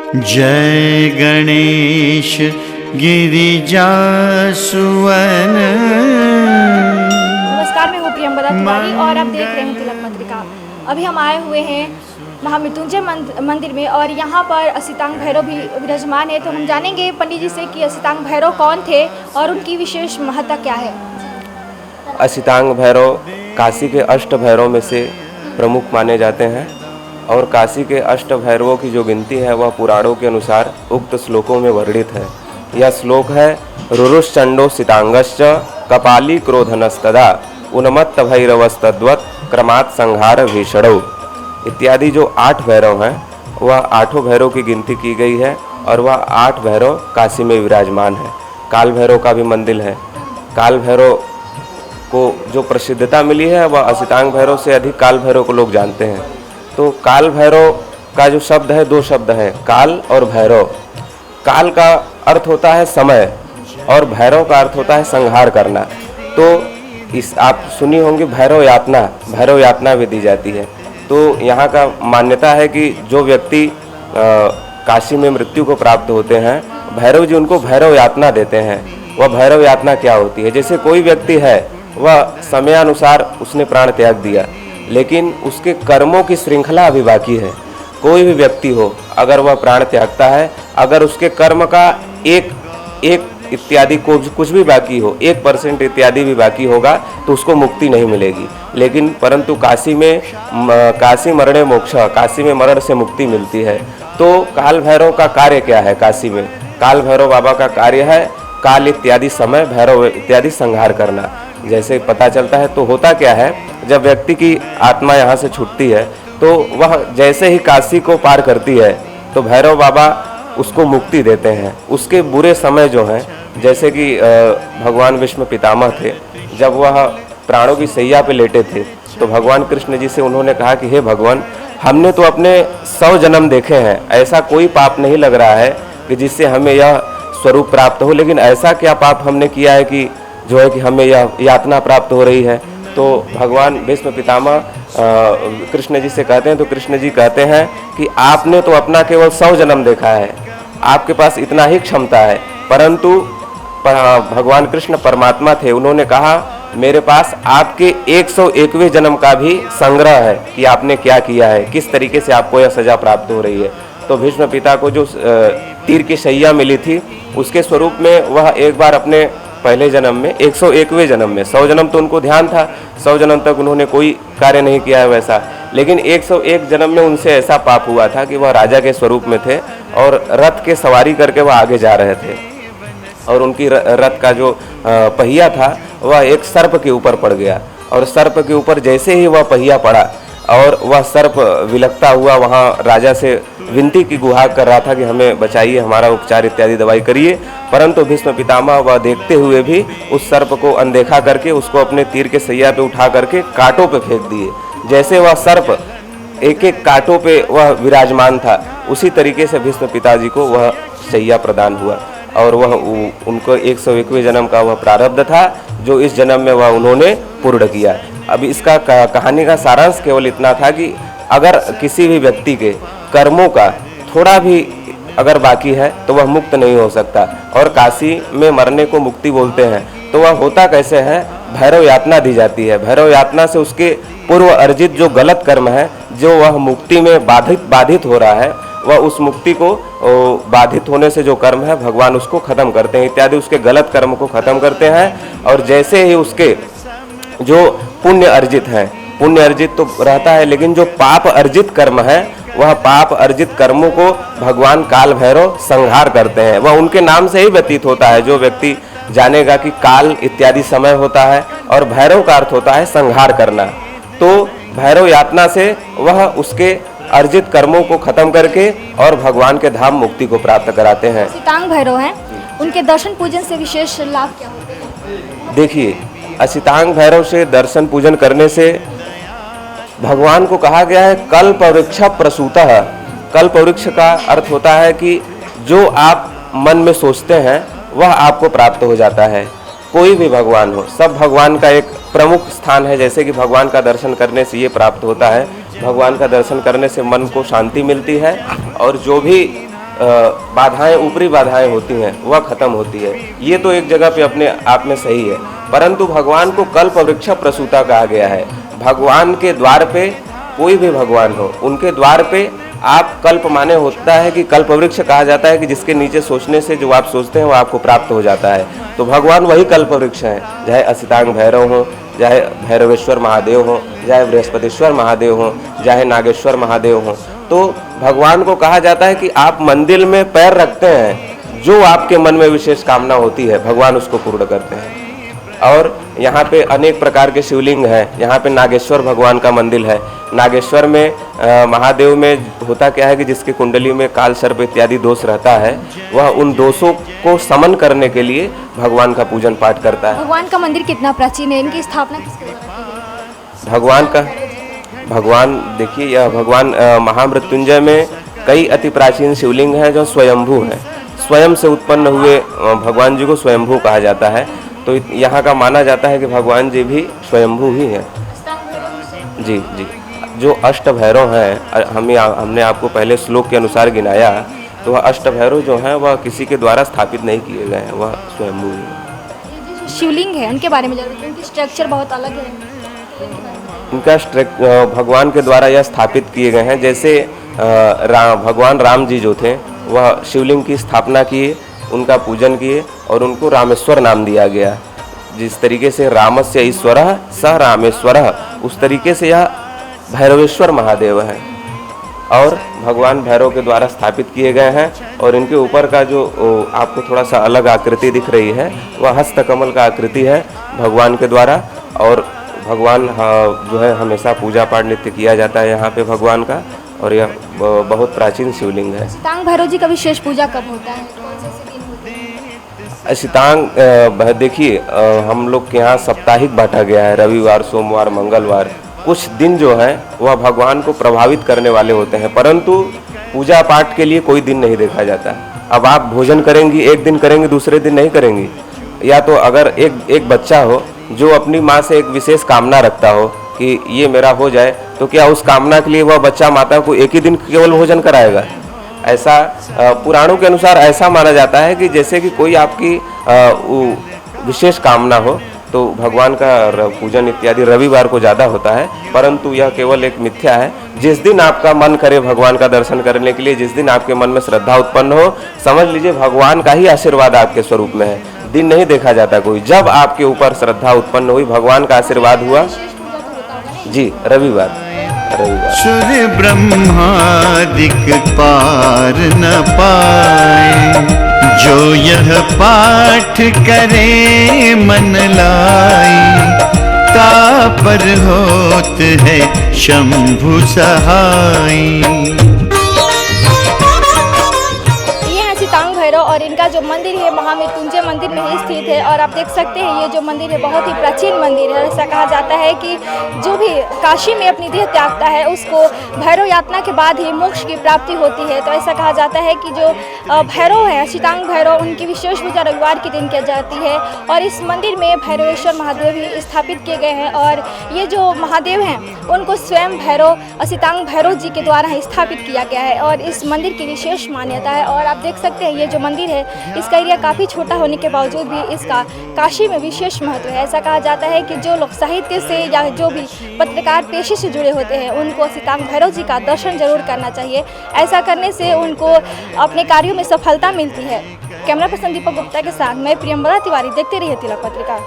जय गणेश गिरिजासुवन। नमस्कार, मैं हूँ प्रियंवदा तिवारी और आप देख रहे हैं तिलक पत्रिका। अभी हम आए हुए हैं महामृत्युंजय मंदिर में और यहाँ पर असितांग भैरव भी विराजमान है। तो हम जानेंगे पंडित जी से कि असितांग भैरव कौन थे और उनकी विशेष महत्ता क्या है। असितांग भैरव काशी के अष्ट भैरव में से प्रमुख माने जाते हैं और काशी के अष्ट भैरवों की जो गिनती है वह पुराणों के अनुसार उक्त श्लोकों में वर्णित है। यह श्लोक है रुरुश्चंडो सितांगश्च कपाली क्रोधनस्तदा उन्मत्त भैरवस्तद्वत् क्रमात् संहार भीषणौ इत्यादि। जो 8 भैरव हैं वह 8 भैरव की गिनती की गई है और वह 8 भैरव काशी में विराजमान है। काल भैरव का भी मंदिर है। काल भैरव को जो प्रसिद्धता मिली है वह असितांग भैरव से अधिक काल भैरव को लोग जानते हैं। तो काल भैरव का जो शब्द है, 2 शब्द हैं, काल और भैरव। काल का अर्थ होता है समय और भैरव का अर्थ होता है संहार करना। तो इस आप सुनी होंगी भैरव यातना भी दी जाती है। तो यहाँ का मान्यता है कि जो व्यक्ति काशी में मृत्यु को प्राप्त होते हैं, भैरव जी उनको भैरव यातना देते हैं। वह भैरव यातना क्या होती है? जैसे कोई व्यक्ति है, वह समयानुसार उसने प्राण त्याग दिया, लेकिन उसके कर्मों की श्रृंखला अभी बाकी है। कोई भी व्यक्ति हो, अगर वह प्राण त्यागता है, अगर उसके कर्म का एक इत्यादि कुछ भी बाकी हो, 1% इत्यादि भी बाकी होगा, तो उसको मुक्ति नहीं मिलेगी। लेकिन परंतु काशी मरणे मोक्ष, काशी में मरण से मुक्ति मिलती है। तो काल भैरव का कार्य क्या है? काशी में काल भैरव बाबा का कार्य है काल इत्यादि समय, भैरव इत्यादि संहार करना। जैसे पता चलता है, तो होता क्या है, जब व्यक्ति की आत्मा यहाँ से छूटती है तो वह जैसे ही काशी को पार करती है तो भैरव बाबा उसको मुक्ति देते हैं। उसके बुरे समय जो हैं, जैसे कि भगवान विष्णु पितामह थे, जब वह प्राणों की सैया पे लेटे थे तो भगवान कृष्ण जी से उन्होंने कहा कि हे भगवान, हमने तो अपने 100 जन्म देखे हैं, ऐसा कोई पाप नहीं लग रहा है कि जिससे हमें यह स्वरूप प्राप्त हो, लेकिन ऐसा क्या पाप हमने किया है कि जो है कि हमें यह यातना प्राप्त हो रही है। तो भगवान भीष्म पितामह कृष्ण जी से कहते हैं, तो कृष्ण जी कहते हैं कि आपने तो अपना केवल 100 जन्म देखा है, आपके पास इतना ही क्षमता है, परंतु भगवान कृष्ण परमात्मा थे, उन्होंने कहा मेरे पास आपके 101वें जन्म का भी संग्रह है कि आपने क्या किया है, किस तरीके से आपको यह सजा प्राप्त हो रही है। तो भीष्म पिता को जो तीर की शैया मिली थी, उसके स्वरूप में वह एक बार अपने पहले जन्म में 101वें जन्म में, 100 जन्म तो उनको ध्यान था, 100 जन्म तक उन्होंने कोई कार्य नहीं किया है वैसा, लेकिन 101 जन्म में उनसे ऐसा पाप हुआ था कि वह राजा के स्वरूप में थे और रथ के सवारी करके वह आगे जा रहे थे और उनकी रथ का जो पहिया था वह एक सर्प के ऊपर पड़ गया और सर्प के ऊपर जैसे ही वह पहिया पड़ा और वह सर्प विलकता हुआ वहाँ राजा से विनती की गुहार कर रहा था कि हमें बचाइए, हमारा उपचार इत्यादि दवाई करिए, परंतु भीष्म पितामह वह देखते हुए भी उस सर्प को अनदेखा करके उसको अपने तीर के सैया पे उठा करके कांटों पे फेंक दिए। जैसे वह सर्प एक कांटों पे वह विराजमान था, उसी तरीके से भीष्म पिताजी को वह सैया प्रदान हुआ और वह उनको 101वें जन्म का वह प्रारब्ध था जो इस जन्म में वह उन्होंने पूर्ण किया। अब इसका कहानी का सारांश केवल इतना था कि अगर किसी भी व्यक्ति के कर्मों का थोड़ा भी अगर बाकी है तो वह मुक्त नहीं हो सकता। और काशी में मरने को मुक्ति बोलते हैं, तो वह होता कैसे है? भैरव यातना दी जाती है। भैरव यातना से उसके पूर्व अर्जित जो गलत कर्म है, जो वह मुक्ति में बाधित हो रहा है, वह उस मुक्ति को बाधित होने से जो कर्म है भगवान उसको खत्म करते हैं, इत्यादि उसके गलत कर्म को खत्म करते हैं। और जैसे ही उसके जो पुण्य अर्जित है, पुण्य अर्जित तो रहता है, लेकिन जो पाप अर्जित कर्म है, वह पाप अर्जित कर्मों को भगवान काल भैरव संहार करते हैं। वह उनके नाम से ही व्यतीत होता है। जो व्यक्ति जानेगा कि काल इत्यादि समय होता है और भैरव का अर्थ होता है संहार करना, तो भैरव यातना से वह उसके अर्जित कर्मों को खत्म करके और भगवान के धाम मुक्ति को प्राप्त कराते हैं। असितांग भैरव हैं, उनके दर्शन पूजन से विशेष लाभ क्या होते हैं? देखिए, असितांग भैरव से दर्शन पूजन करने से भगवान को कहा गया है कल्प वृक्ष प्रसूतः। कल्प वृक्ष का अर्थ होता है कि जो आप मन में सोचते हैं वह आपको प्राप्त हो जाता है। कोई भी भगवान हो, सब भगवान का एक प्रमुख स्थान है। जैसे कि भगवान का दर्शन करने से ये प्राप्त होता है, भगवान का दर्शन करने से मन को शांति मिलती है और जो भी बाधाएं, ऊपरी बाधाएं होती हैं वह खत्म होती है। ये तो एक जगह पे अपने आप में सही है, परंतु भगवान को कल्प वृक्ष प्रसूता कहा गया है। भगवान के द्वार पे कोई भी भगवान हो, उनके द्वार पे आप कल्प माने होता है कि कल्प वृक्ष कहा जाता है कि जिसके नीचे सोचने से जो आप सोचते हैं वो आपको प्राप्त हो जाता है। तो भगवान वही कल्प वृक्ष हैं, चाहे असितांग भैरव हो, चाहे भैरवेश्वर महादेव हो, चाहे बृहस्पतिश्वर महादेव हो, चाहे नागेश्वर महादेव हो। तो भगवान को कहा जाता है कि आप मंदिर में पैर रखते हैं, जो आपके मन में विशेष कामना होती है भगवान उसको पूर्ण करते हैं। और यहाँ पे अनेक प्रकार के शिवलिंग हैं। यहाँ पे नागेश्वर भगवान का मंदिर है। नागेश्वर में महादेव में होता क्या है कि जिसकी कुंडली में काल सर्प इत्यादि दोष रहता है, वह उन दोषों को समन करने के लिए भगवान का पूजन पाठ करता है। भगवान का मंदिर कितना प्राचीन है, इनकी स्थापना किसके द्वारा की गई? भगवान देखिए, यह भगवान महामृत्युंजय में कई अति प्राचीन शिवलिंग हैं जो स्वयंभू हैं। स्वयं से उत्पन्न हुए भगवान जी को स्वयंभू कहा जाता है। तो यहाँ का माना जाता है कि भगवान जी भी स्वयंभू ही हैं। जी जी, जो अष्ट भैरव हैं, हमने आपको पहले श्लोक के अनुसार गिनाया, तो वह अष्ट भैरव जो हैं वह किसी के द्वारा स्थापित नहीं किए गए हैं, वह स्वयंभू ही हैं। शिवलिंग है उनके बारे में जानते, उनकी स्ट्रक्चर बहुत अलग है। उनका भगवान के द्वारा यह स्थापित किए गए हैं। जैसे भगवान राम जी जो थे वह शिवलिंग की स्थापना किए, उनका पूजन किए और उनको रामेश्वर नाम दिया गया। जिस तरीके से रामस्य ईश्वरः स रामेश्वरः, उस तरीके से यह भैरवेश्वर महादेव हैं और भगवान भैरव के द्वारा स्थापित किए गए हैं। और इनके ऊपर का जो आपको थोड़ा सा अलग आकृति दिख रही है, वह हस्तकमल का आकृति है भगवान के द्वारा। और भगवान जो है हमेशा पूजा पाठ नित्य किया जाता है यहाँ पे भगवान का, और यह बहुत प्राचीन शिवलिंग है। असितांग भैरव जी का विशेष पूजा कब होता है, कौन से दिन होते हैं? असितांग देखिए, हम लोग के यहाँ साप्ताहिक बांटा गया है, रविवार, सोमवार, मंगलवार। कुछ दिन जो है वह भगवान को प्रभावित करने वाले होते हैं, परंतु पूजा पाठ के लिए कोई दिन नहीं देखा जाता। अब आप भोजन करेंगी, एक दिन करेंगी, दूसरे दिन नहीं करेंगी। या तो अगर एक बच्चा हो जो अपनी माँ से एक विशेष कामना रखता हो कि ये मेरा हो जाए, तो क्या उस कामना के लिए वह बच्चा माता को एक ही दिन केवल भोजन कराएगा? ऐसा पुराणों के अनुसार ऐसा माना जाता है कि जैसे कि कोई आपकी विशेष कामना हो तो भगवान का पूजन इत्यादि रविवार को ज़्यादा होता है, परंतु यह केवल एक मिथ्या है। जिस दिन आपका मन करे भगवान का दर्शन करने के लिए, जिस दिन आपके मन में श्रद्धा उत्पन्न हो, समझ लीजिए भगवान का ही आशीर्वाद आपके स्वरूप में है। दिन नहीं देखा जाता कोई। जब आपके ऊपर श्रद्धा उत्पन्न हुई, भगवान का आशीर्वाद हुआ, जी रविवार। सुर ब्रह्मादिक पार न पाए, जो यह पाठ करे मन लाई, तापर होत है शंभु सहाई। और इनका जो मंदिर है महामृत्युंजय मंदिर में ही स्थित है। और आप देख सकते हैं ये जो मंदिर है बहुत ही प्राचीन मंदिर है। ऐसा कहा जाता है कि जो भी काशी में अपनी देह त्यागता है उसको भैरव यातना के बाद ही मोक्ष की प्राप्ति होती है। तो ऐसा कहा जाता है कि जो भैरव है, असितांग भैरव, उनकी विशेष पूजा रविवार के दिन की जाती है। और इस मंदिर में भैरवेश्वर महादेव भी स्थापित किए गए हैं। और ये जो महादेव हैं उनको स्वयं भैरव, असितांग भैरव जी के द्वारा ही स्थापित किया गया है। और इस मंदिर की विशेष मान्यता है। और आप देख सकते हैं ये जो मंदिर है इसका एरिया काफ़ी छोटा होने के बावजूद भी इसका काशी में विशेष महत्व है। ऐसा कहा जाता है कि जो लोग साहित्य से या जो भी पत्रकार पेशे से जुड़े होते हैं उनको असितांग भैरव जी का दर्शन जरूर करना चाहिए। ऐसा करने से उनको अपने कार्यों में सफलता मिलती है। कैमरा पर्सन दीपक गुप्ता के साथ मैं प्रियंवदा तिवारी, देखते रहिए तिलक पत्रिका।